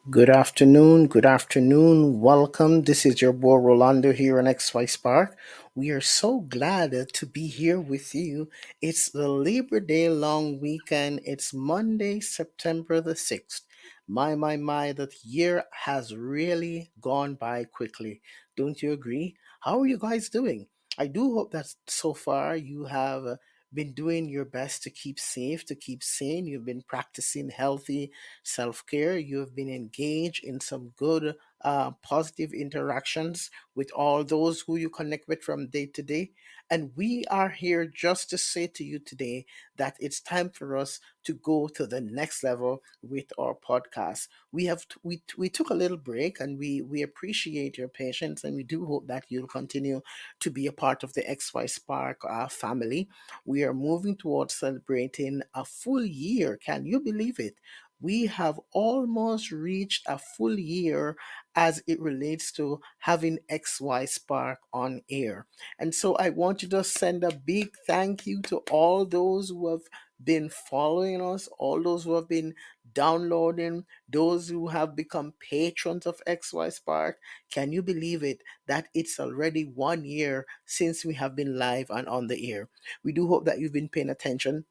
Good afternoon. Good afternoon. Welcome. This is your boy Rolando here on XY Spark. We are so glad to be here with you. It's the Labor Day long weekend. It's Monday, September the 6th. My, that year has really gone by quickly. Don't you agree? How are you guys doing? I do hope that so far you have been doing your best to keep safe, to keep sane. You've been practicing healthy self care. You have been engaged in some good, positive interactions with all those who you connect with from day to day. And we are here just to say to you today that it's time for us to go to the next level with our podcast. We took a little break, and we appreciate your patience, and we do hope that you'll continue to be a part of the XY Spark family. We are moving towards celebrating a full year. Can you believe it? We have almost reached a full year as it relates to having XY Spark on air. And so I want you to send a big thank you to all those who have been following us, all those who have been downloading, those who have become patrons of XY Spark. Can you believe it that it's already 1 year since we have been live and on the air? We do hope that you've been paying attention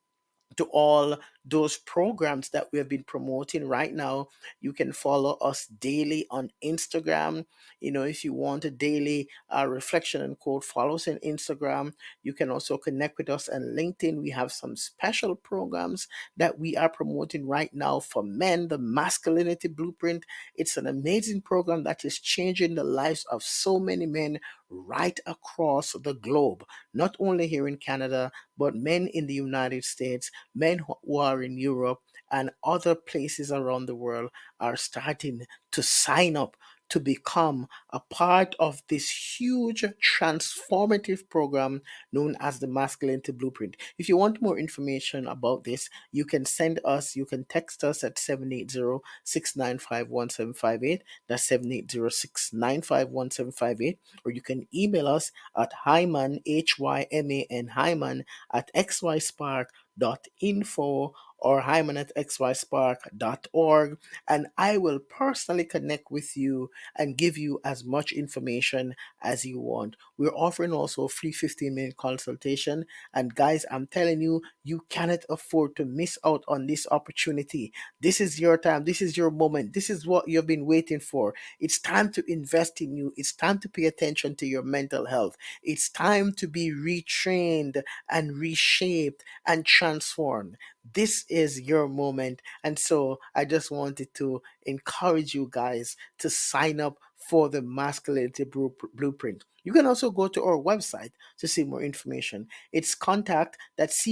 to all those programs that we have been promoting right now. You can follow us daily on Instagram. If you want a daily reflection and quote, follow us on Instagram. You can also connect with us on LinkedIn. We have some special programs that we are promoting right now for men, the Masculinity Blueprint. It's an amazing program that is changing the lives of so many men right across the globe, not only here in Canada, but men in the United States, men who are in Europe, and other places around the world are starting to sign up to become a part of this huge transformative program known as the Masculinity Blueprint. If you want more information about this, you can text us at 780-695-1758. That's 780-695-1758. Or you can email us at Hyman, Hyman, Hyman at xyspark.info or Hyman at xyspark.org, and I will personally connect with you and give you as much information as you want. We're offering also a free 15-minute consultation. And guys, I'm telling you, you cannot afford to miss out on this opportunity. This is your time. This is your moment. This is what you've been waiting for. It's time to invest in you. It's time to pay attention to your mental health. It's time to be retrained and reshaped and transformed. This is your moment. And so I just wanted to encourage you guys to sign up for the Masculinity Blueprint. You can also go to our website to see more information. It's contact, that's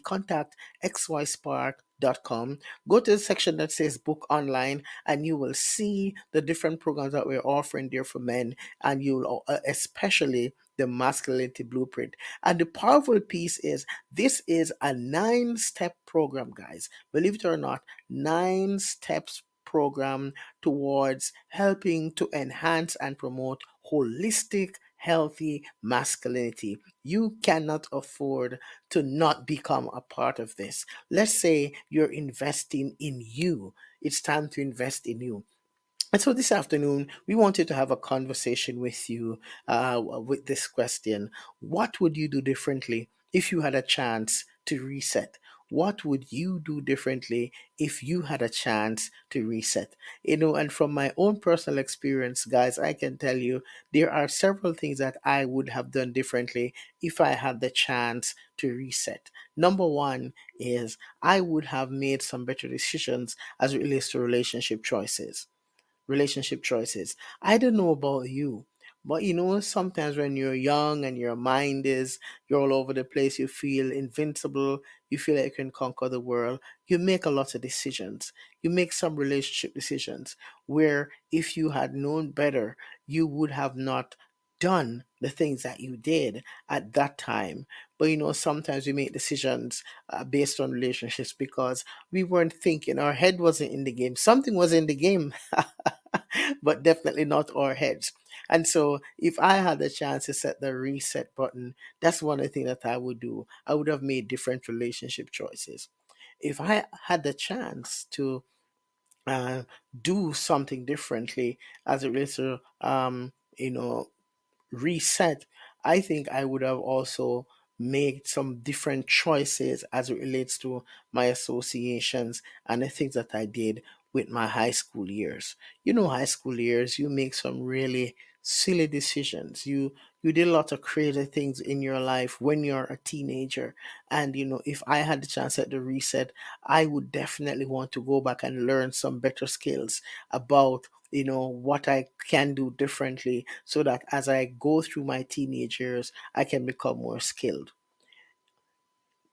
contact xyspark.com. Go to the section that says book online, and you will see the different programs that we're offering there for men, and you'll especially the Masculinity Blueprint. And the powerful piece is this is a 9 step program, guys. Believe it or not, 9 steps program towards helping to enhance and promote holistic, healthy masculinity. You cannot afford to not become a part of this. Let's say you're investing in you. It's time to invest in you. And so this afternoon, we wanted to have a conversation with you with this question. What would you do differently if you had a chance to reset? What would you do differently if you had a chance to reset? And from my own personal experience, guys, I can tell you there are several things that I would have done differently if I had the chance to reset. Number one is I would have made some better decisions as it relates to relationship choices. I don't know about you, but sometimes when you're young and your mind is, you're all over the place, you feel invincible, you feel like you can conquer the world, you make a lot of decisions. You make some relationship decisions where if you had known better, you would have not done the things that you did at that time. But sometimes we make decisions based on relationships because we weren't thinking, our head wasn't in the game, something was in the game. But definitely not our heads. And so, if I had the chance to set the reset button, that's one of the things that I would do. I would have made different relationship choices. If I had the chance to uh, do something differently as it relates to you know reset, I think I would have also made some different choices as it relates to my associations and the things that I did with my high school years. High school years, you make some really silly decisions. You did a lot of crazy things in your life when you're a teenager. And if I had the chance at the reset, I would definitely want to go back and learn some better skills about what I can do differently so that as I go through my teenage years, I can become more skilled.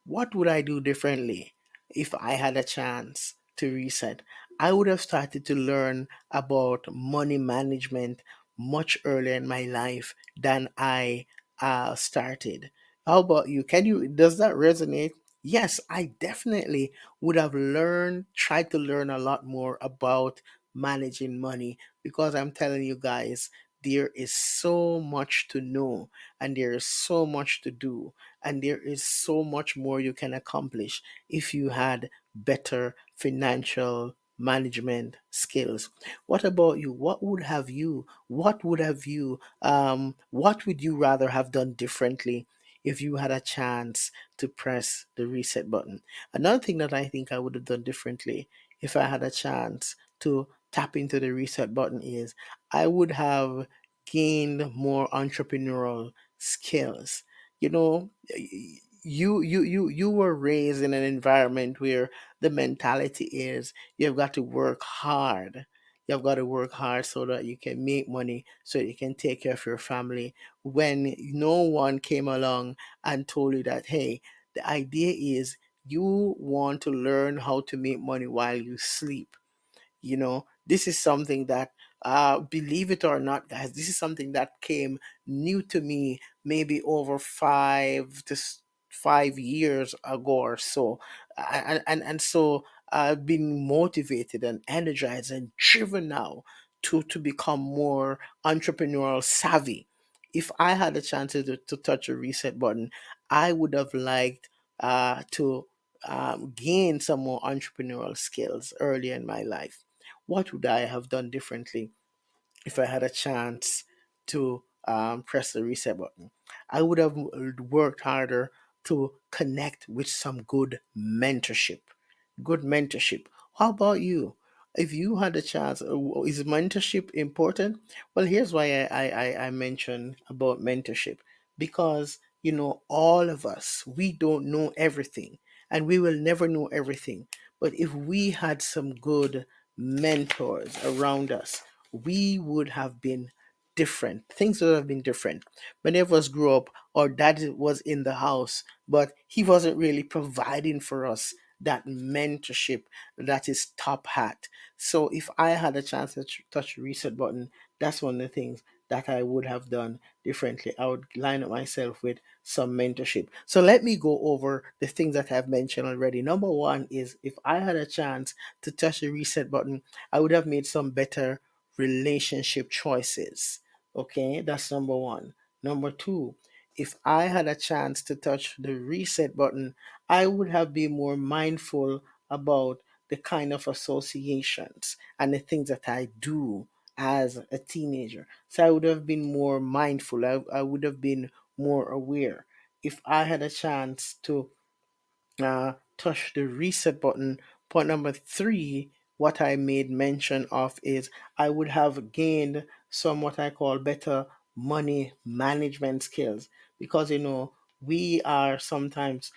What would I do differently if I had a chance to reset? I would have started to learn about money management much earlier in my life than I started. How about you? Does that resonate? Yes, I definitely would have tried to learn a lot more about managing money because I'm telling you guys, there is so much to know and there is so much to do and there is so much more you can accomplish if you had better financial management skills. What about you? What would you rather have done differently if you had a chance to press the reset button? Another thing that I think I would have done differently if I had a chance to tap into the reset button is I would have gained more entrepreneurial skills. you know you were raised in an environment where the mentality is you've got to work hard. You've got to work hard so that you can make money so you can take care of your family, when no one came along and told you that, hey, the idea is you want to learn how to make money while you sleep. This is something that, believe it or not, guys, this is something that came new to me maybe over 5 years ago or so. And so I've been motivated and energized and driven now to become more entrepreneurial savvy. If I had a chance to touch a reset button, I would have liked to gain some more entrepreneurial skills earlier in my life. What would I have done differently if I had a chance to press the reset button? I would have worked harder to connect with some good mentorship. Good mentorship. How about you? If you had a chance, is mentorship important? Well, here's why I mentioned about mentorship. Because, all of us, we don't know everything and we will never know everything. But if we had some good mentors around us, we would have been different. Things would have been different. Many of us grew up, our dad was in the house, but he wasn't really providing for us that mentorship that is top hat. So if I had a chance to touch the reset button, that's one of the things that I would have done differently. I would line up myself with some mentorship. So let me go over the things that I've mentioned already. Number one is if I had a chance to touch the reset button, I would have made some better relationship choices. Okay, that's number one. Number two, if I had a chance to touch the reset button, I would have been more mindful about the kind of associations and the things that I do as a teenager. So I would have been more mindful. I would have been more aware. If I had a chance to touch the reset button. Point number three, what I made mention of is I would have gained some what I call better money management skills because we are sometimes,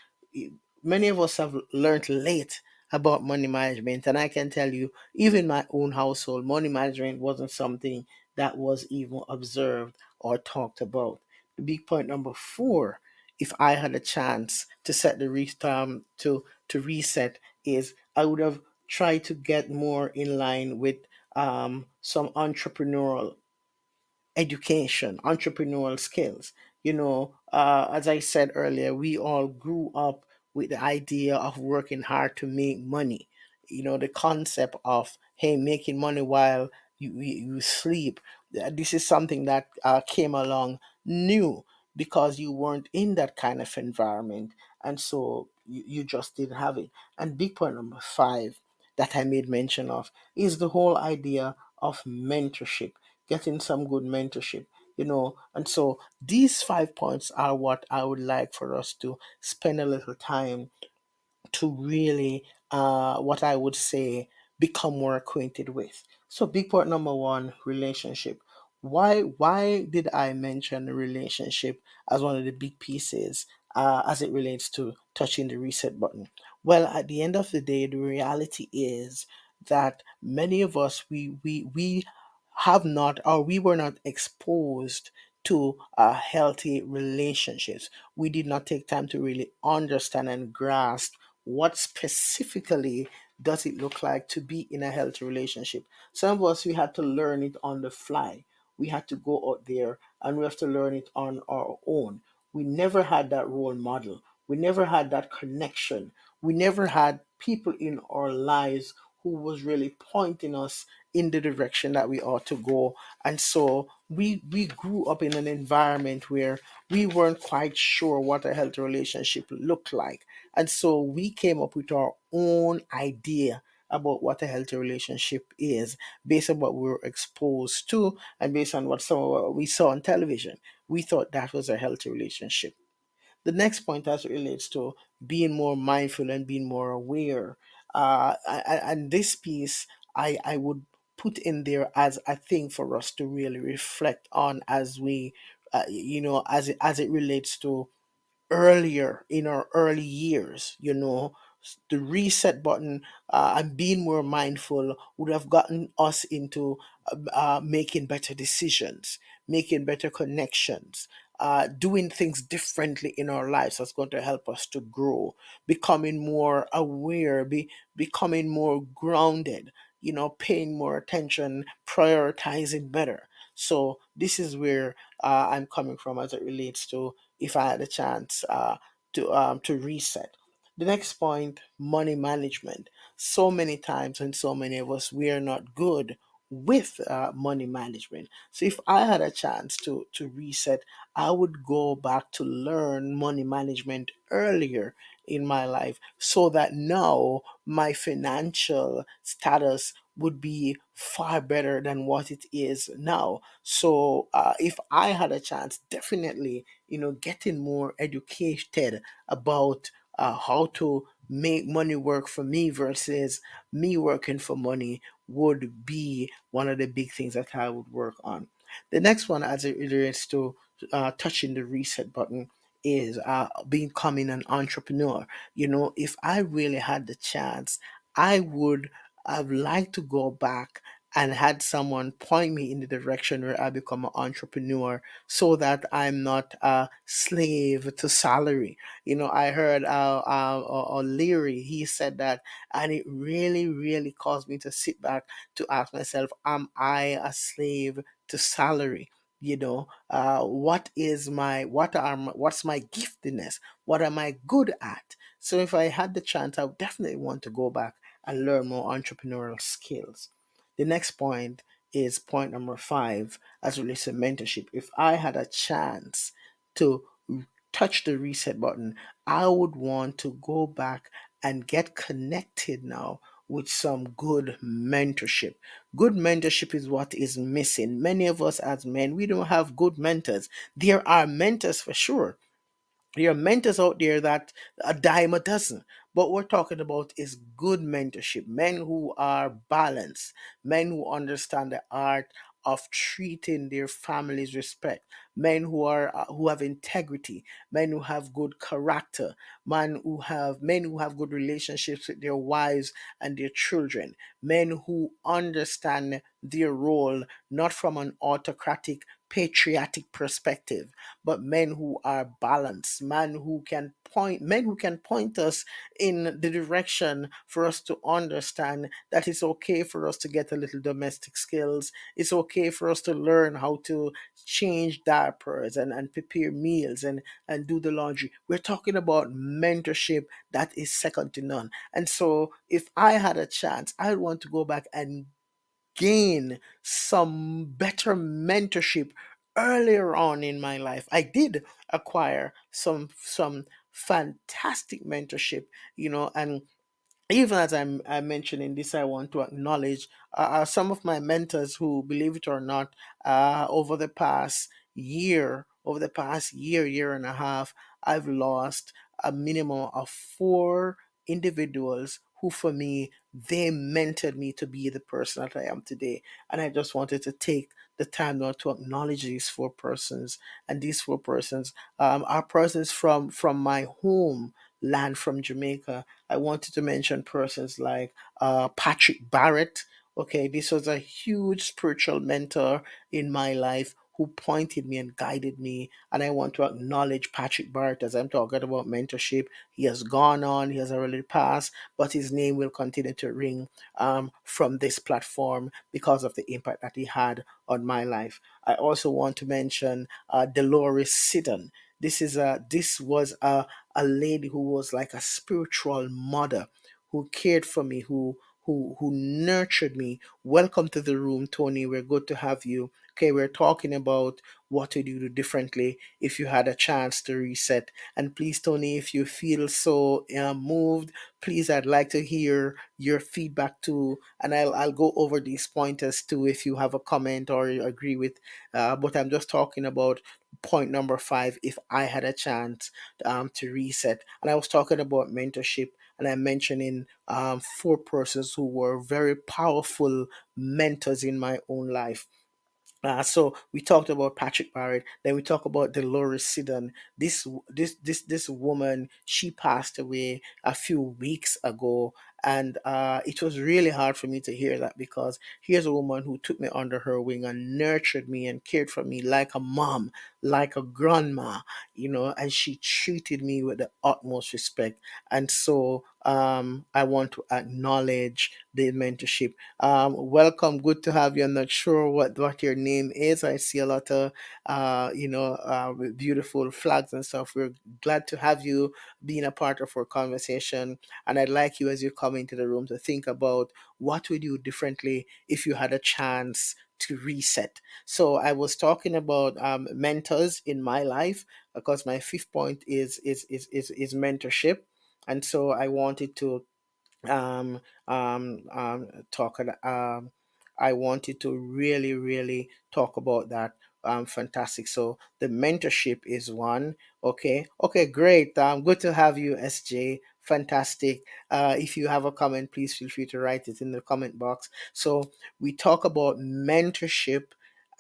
many of us have learned late about money management, and I can tell you, even my own household, money management wasn't something that was even observed or talked about. The big point number four, if I had a chance to set the to reset, is I would have tried to get more in line with some entrepreneurial education, entrepreneurial skills. As I said earlier, we all grew up with the idea of working hard to make money. The concept of, hey, making money while you sleep. This is something that came along new because you weren't in that kind of environment. And so you just didn't have it. And big point number five that I made mention of is the whole idea of mentorship, getting some good mentorship, and so these 5 points are what I would like for us to spend a little time to really, what I would say, become more acquainted with. So, big point number one, relationship. Why did I mention the relationship as one of the big pieces, as it relates to touching the reset button? Well, at the end of the day, the reality is that many of us, we have not, or we were not exposed to healthy relationships. We did not take time to really understand and grasp what specifically does it look like to be in a healthy relationship. Some of us, we had to learn it on the fly. We had to go out there and we have to learn it on our own. We never had that role model. We never had that connection. We never had people in our lives who was really pointing us in the direction that we ought to go. And so we grew up in an environment where we weren't quite sure what a healthy relationship looked like. And so we came up with our own idea about what a healthy relationship is based on what we were exposed to and based on what some of what we saw on television. We thought that was a healthy relationship. The next point, as it relates to being more mindful and being more aware, and this piece I would put in there as a thing for us to really reflect on as we, as it relates to earlier in our early years, the reset button, and being more mindful would have gotten us into making better decisions, making better connections, doing things differently in our lives. That's going to help us to grow, becoming more aware, becoming more grounded, paying more attention, prioritizing better. So this is where I'm coming from as it relates to if I had a chance to reset. The next point, money management. So many times, and so many of us, we are not good with money management. So if I had a chance to reset, I would go back to learn money management earlier in my life so that now my financial status would be far better than what it is now. So if I had a chance, definitely, getting more educated about how to make money work for me versus me working for money would be one of the big things that I would work on. The next one, as it relates to touching the reset button, is becoming an entrepreneur. If I really had the chance, I would have liked to go back and had someone point me in the direction where I become an entrepreneur so that I'm not a slave to salary. I heard O'Leary, he said that, and it really, really caused me to sit back to ask myself, am I a slave to salary? What's my giftedness? What am I good at? So if I had the chance, I would definitely want to go back and learn more entrepreneurial skills. The next point is point number five, as it relates to mentorship. If I had a chance to touch the reset button, I would want to go back and get connected now with some good mentorship. Good mentorship is what is missing. Many of us as men, we don't have good mentors. There are mentors for sure, there are mentors out there that a dime a dozen. But what we're talking about is good mentorship, men who are balanced, men who understand the art of treating their families respect, men who have integrity, men who have good character, men who have good relationships with their wives and their children, men who understand their role not from an autocratic patriotic perspective, but men who are balanced, men who can point us in the direction for us to understand that it's okay for us to get a little domestic skills. It's okay for us to learn how to change diapers and prepare meals and do the laundry. We're talking about mentorship that is second to none. And so if I had a chance, I'd want to go back and gain some better mentorship earlier on in my life. I did acquire some fantastic mentorship, and even as I'm mentioning this, I want to acknowledge some of my mentors who, believe it or not, over the past year and a half, I've lost a minimum of four individuals who, for me, they mentored me to be the person that I am today. And I just wanted to take the time now to acknowledge these four persons. And these four persons are persons from my home land, from Jamaica. I wanted to mention persons like Patrick Barrett. Okay, this was a huge spiritual mentor in my life who pointed me and guided me. And I want to acknowledge Patrick Barrett as I'm talking about mentorship. He has gone on, he has already passed, but his name will continue to ring from this platform because of the impact that he had on my life. I also want to mention Dolores Sidon. This was a lady who was like a spiritual mother, who cared for me, who nurtured me. Welcome to the room, Tony. We're good to have you. Okay, we're talking about what would you do differently if you had a chance to reset. And please, Tony, if you feel so moved, please, I'd like to hear your feedback too, and I'll go over these pointers too if you have a comment or you agree with. But I'm just talking about point number five. If I had a chance to reset. And I was talking about mentorship, and I'm mentioning four persons who were very powerful mentors in my own life. So we talked about Patrick Barrett. Then we talk about Dolores Sidon. This woman, she passed away a few weeks ago, and it was really hard for me to hear that, because here's a woman who took me under her wing and nurtured me and cared for me like a mom, like a grandma, and she treated me with the utmost respect. And so I want to acknowledge the mentorship. Welcome, good to have you. I'm not sure what your name is. I see a lot of with beautiful flags and stuff. We're glad to have you being a part of our conversation, and I'd like you, as you come into the room, to think about what would you do differently if you had a chance to reset. So I was talking about mentors in my life, because my fifth point is mentorship, and so I wanted to um, talk. I wanted to really talk about that. Fantastic. So the mentorship is one. Okay. Okay. Great. Good to have you, SJ. Fantastic. If you have a comment, please feel free to write it in the comment box. So we talk about mentorship.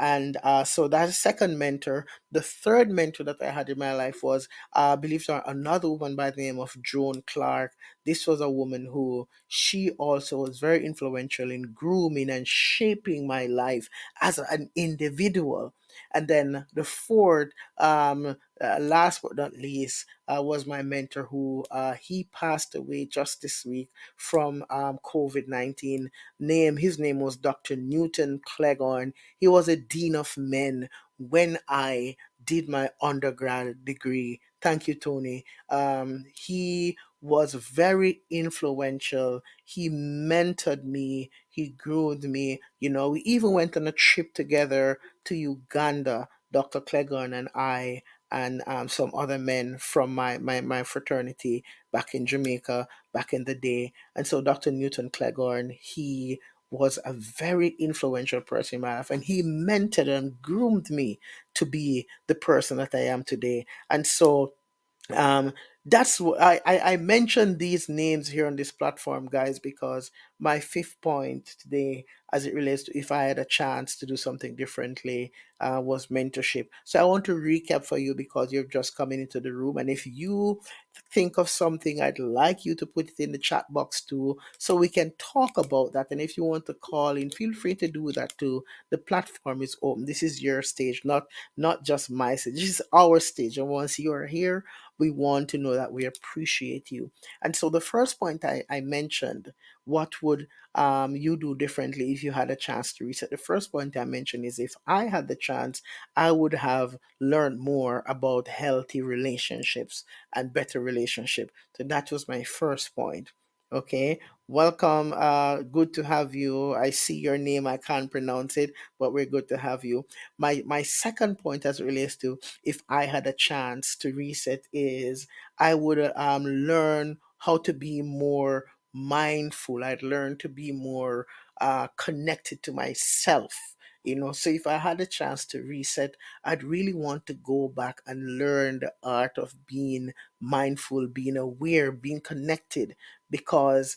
And so that's second mentor. The third mentor that I had in my life was, believe it or not, another woman by the name of Joan Clark. This was a woman who, she also was very influential in grooming and shaping my life as an individual. And then the fourth, last but not least, was my mentor who, he passed away just this week from COVID-19. His name was Dr. Newton Cleghorn. He was a dean of men when I did my undergrad degree. Thank you, Tony. He was very influential. He mentored me, he groomed me. We even went on a trip together to Uganda, Dr. Clegon and I, and some other men from my fraternity back in Jamaica back in the day. And so Dr. Newton Cleghorn, he was a very influential person in my life, and he mentored and groomed me to be the person that I am today. And so um, that's what I mentioned these names here on this platform, guys, because my fifth point today, as it relates to if I had a chance to do something differently, was mentorship. So I want to recap for you, because you're just coming into the room, and if you think of something, I'd like you to put it in the chat box too, so we can talk about that. And if you want to call in, feel free to do that too. The platform is open. This is your stage, not just my stage. This is our stage, and once you are here, we want to know that we appreciate you. And so the first point I mentioned, what would you do differently if you had a chance to reset? The first point I mentioned is, if I had the chance, I would have learned more about healthy relationships and better relationship. So that was my first point. Okay, welcome. Good to have you. I see your name. I can't pronounce it, but we're good to have you. My second point, as it relates to if I had a chance to reset, is I would learn how to be more mindful. I'd learn to be more connected to myself. So if I had a chance to reset, I'd really want to go back and learn the art of being mindful, being aware, being connected, because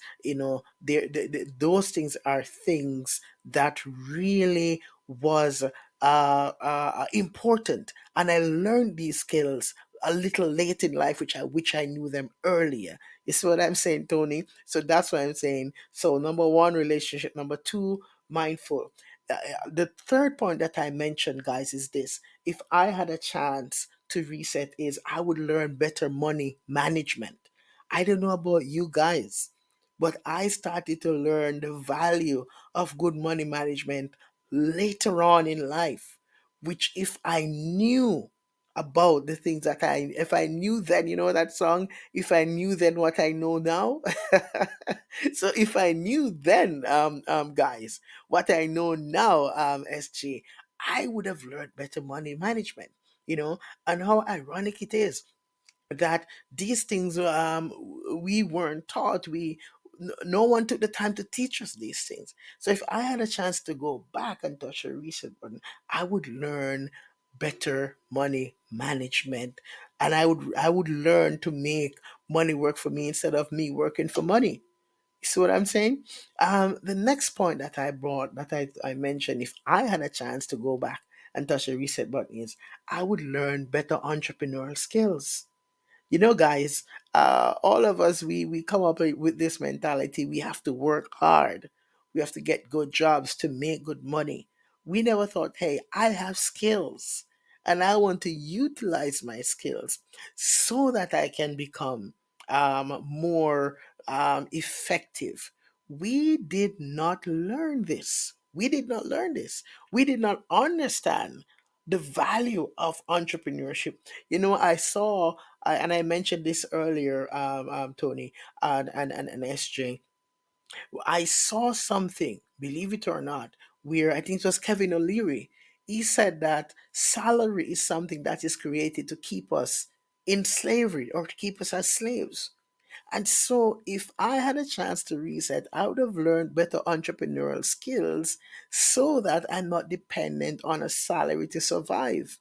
those things are things that really was important, and I learned these skills a little late in life, which I knew them earlier. You see what I'm saying, Tony? So that's what I'm saying. So number one, relationship. Number two, mindful. The third point that I mentioned, guys, is this: if I had a chance to reset, is I would learn better money management. I don't know about you guys, but I started to learn the value of good money management later on in life, which if I knew about the things that if I knew then, that song, if I knew then what I know now. So if I knew then, guys, what I know now, SG, I would have learned better money management, and how ironic it is that these things we weren't taught. No one took the time to teach us these things. So if I had a chance to go back and touch a reset button, I would learn better money management, and I would learn to make money work for me instead of me working for money. You see what I'm saying? The next point that I brought, that I mentioned, if I had a chance to go back and touch a reset button, is I would learn better entrepreneurial skills. Guys, all of us, we come up with this mentality: we have to work hard, we have to get good jobs to make good money. We never thought, hey, I have skills, and I want to utilize my skills so that I can become more effective. We did not learn this. We did not learn this. We did not understand the value of entrepreneurship. I saw, and I mentioned this earlier, Tony, and SJ. I saw something, believe it or not, where I think it was Kevin O'Leary. He said that salary is something that is created to keep us in slavery, or to keep us as slaves. And so, if I had a chance to reset, I would have learned better entrepreneurial skills so that I'm not dependent on a salary to survive.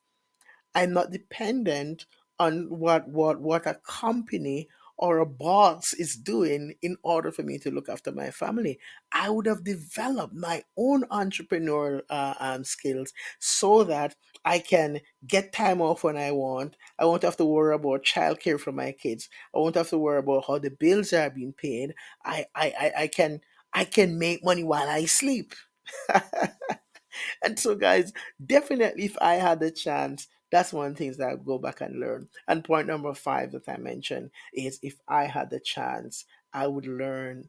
I'm not dependent on what a company or a boss is doing in order for me to look after my family. I would have developed my own entrepreneurial skills so that I can get time off when I want. I won't have to worry about childcare for my kids. I won't have to worry about how the bills are being paid. I can make money while I sleep. And so, guys, definitely, if I had the chance, that's one of the things that I'd go back and learn. And point number five that I mentioned is, if I had the chance, I would learn,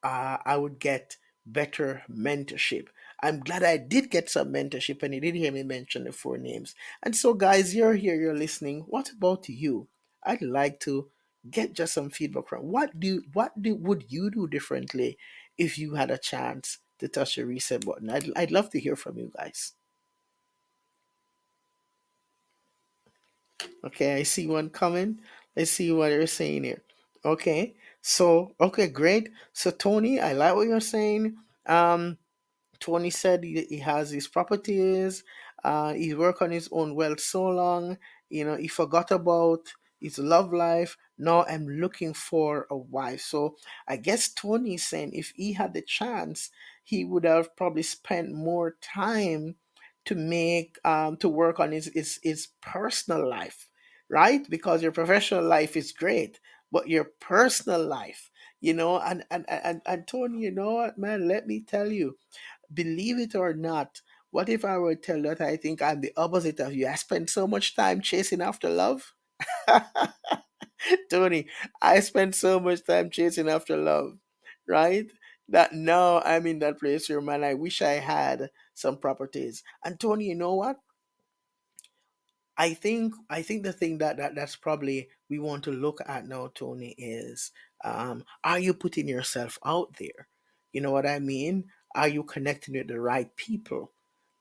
I would get better mentorship. I'm glad I did get some mentorship, and you did hear me mention the four names. And so, guys, you're here, you're listening. What about you? I'd like to get just some feedback from what do would you do differently if you had a chance to touch the reset button? I'd love to hear from you guys. Okay, I see one coming. Let's see what you're saying here. Okay, so okay, great. So Tony, I like what you're saying. Tony said he has his properties. He worked on his own wealth so long. He forgot about his love life. Now I'm looking for a wife. So I guess Tony is saying if he had the chance, he would have probably spent more time to work on his personal life, right? Because your professional life is great, but your personal life, and Tony, you know what, man? Let me tell you, believe it or not, what if I were to tell you that I think I'm the opposite of you? I spend so much time chasing after love. Tony, I spend so much time chasing after love, right? That now I'm in that place where, man, I wish I had some properties. And Tony, you know what? I think the thing that's probably we want to look at now, Tony, is are you putting yourself out there? You know what I mean? Are you connecting with the right people?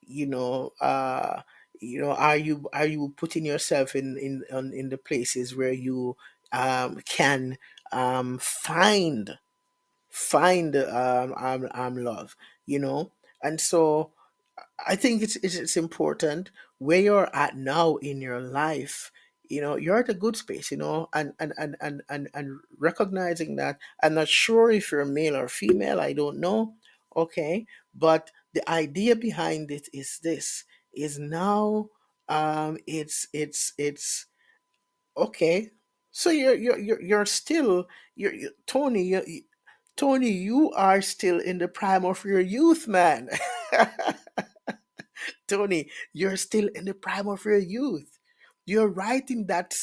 You know, are you putting yourself in the places where you can find find love, you know. And so I think it's important where you're at now in your life. You know, you're at a good space, you know, and recognizing that. I'm not sure if you're male or female, I don't know. Okay. But the idea behind it is this is now it's okay. So you're still Tony, Tony, you are still in the prime of your youth, man. Tony, you're still in the prime of your youth. You're right in that.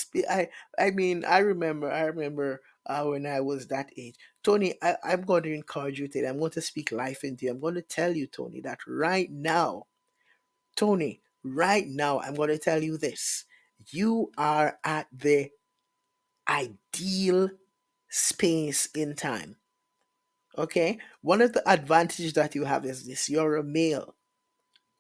I mean, I remember when I was that age. Tony, I'm going to encourage you today. I'm going to speak life into you. I'm going to tell you, Tony, that right now, Tony, right now, I'm going to tell you this. You are at the ideal space in time. Okay? One of the advantages that you have is this: you're a male.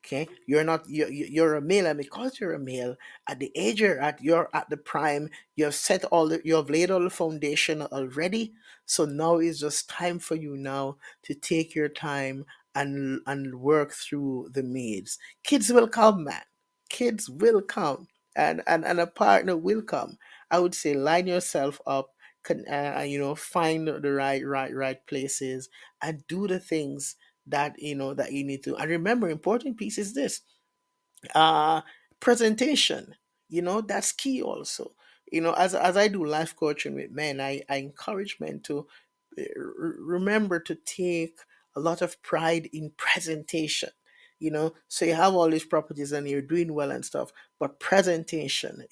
Okay, you're not you're a male, and because you're a male, at the age you're at the prime. You have set all you have laid all the foundation already. So now it's just time for you now to take your time and work through the needs. Kids will come, man. Kids will come, and a partner will come. I would say line yourself up. You know, find the right places and do the things that you know that you need to. And remember, important piece is this: uh presentation. You know, that's key also. You know, as I do life coaching with men, I encourage men to remember to take a lot of pride in presentation. You know, so you have all these properties and you're doing well and stuff, but presentation,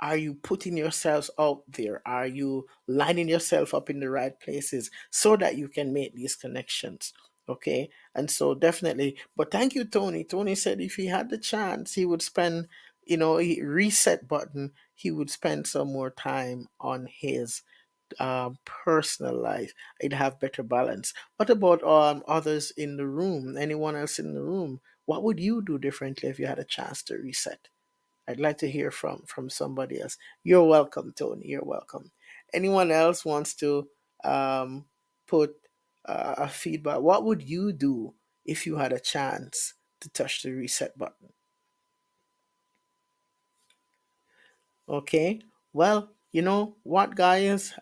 are you putting yourselves out there? Are you lining yourself up in the right places so that you can make these connections? Okay. And so definitely, but thank you, Tony. Tony said if he had the chance, he would spend, reset button, he would spend some more time on his personal life. I'd have better balance. What about others in the room? Anyone else in the room? What would you do differently if you had a chance to reset? I'd like to hear from somebody else. You're welcome, Tony. You're welcome. Anyone else wants to put a feedback? What would you do if you had a chance to touch the reset button? Okay. Well, you know what, guys?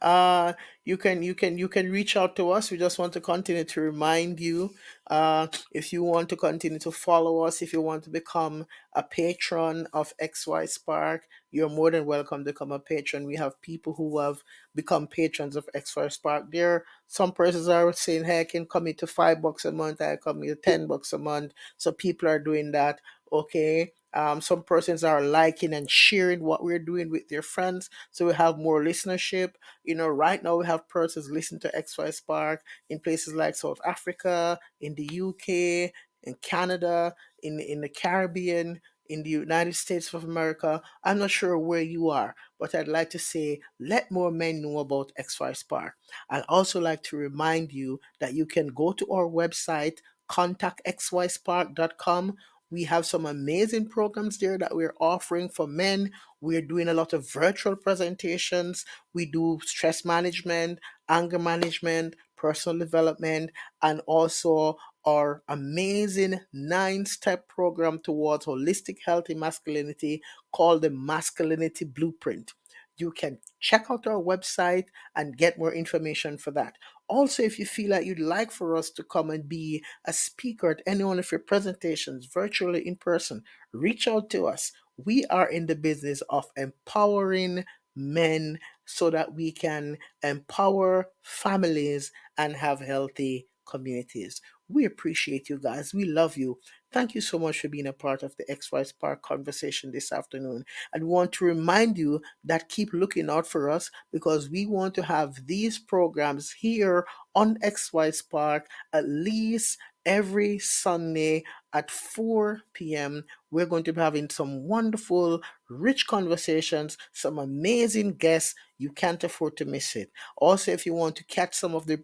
You can reach out to us. We just want to continue to remind you. If you want to continue to follow us, if you want to become a patron of XY Spark, you're more than welcome to become a patron. We have people who have become patrons of XY Spark. There, some persons are saying, "Hey, I can commit to $5 a month. I commit to $10 a month." So people are doing that. Okay. Some persons are liking and sharing what we're doing with their friends, so we have more listenership. You know, right now we have persons listening to XY Spark in places like South Africa, in the UK, in Canada, in the Caribbean, in the United States of America. I'm not sure where you are, but I'd like to say let more men know about XY Spark. I'd also like to remind you that you can go to our website contactxyspark.com. We have some amazing programs there that we're offering for men. We're doing a lot of virtual presentations. We do stress management, anger management, personal development, and also our amazing 9-step program towards holistic healthy masculinity called the Masculinity Blueprint. You can check out our website and get more information for that. Also, if you feel like you'd like for us to come and be a speaker at any one of your presentations, virtually in person, reach out to us. We are in the business of empowering men so that we can empower families and have healthy communities. We appreciate you guys. We love you. Thank you so much for being a part of the XY Spark conversation this afternoon. And we want to remind you that keep looking out for us because we want to have these programs here on XY Spark at least every Sunday at 4 p.m. We're going to be having some wonderful, rich conversations, some amazing guests. You can't afford to miss it. Also, if you want to catch some of the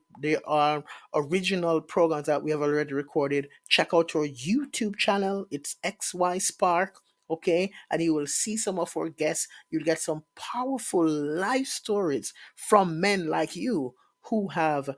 original programs that we have already recorded, check out our YouTube channel. It's XY Spark. Okay, and you will see some of our guests. You'll get some powerful life stories from men like you who have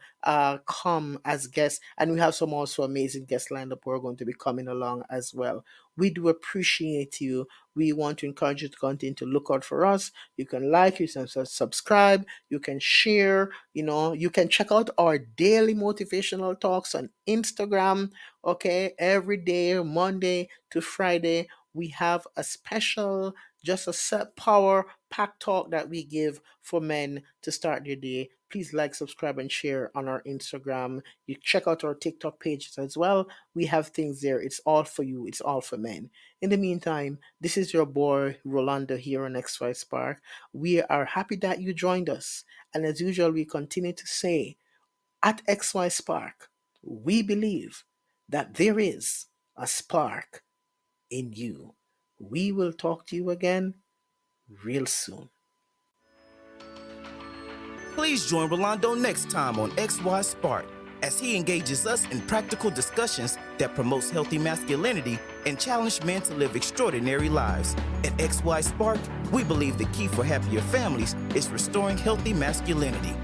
come as guests, and we have some also amazing guests lined up who are going to be coming along as well. We do appreciate you. We want to encourage you to continue to look out for us. You can like, you can subscribe, you can share, you can check out our daily motivational talks on Instagram. Okay, every day, Monday to Friday, we have a special, just a set power pack talk that we give for men to start their day. Please like, subscribe, and share on our Instagram. You check out our TikTok pages as well. We have things there. It's all for you. It's all for men. In the meantime, this is your boy Rolando here on XY Spark. We are happy that you joined us. And as usual, we continue to say at XY Spark, we believe that there is a spark in you. We will talk to you again real soon. Please join Rolando next time on XY Spark as he engages us in practical discussions that promotes healthy masculinity and challenge men to live extraordinary lives. At XY Spark, we believe the key for happier families is restoring healthy masculinity.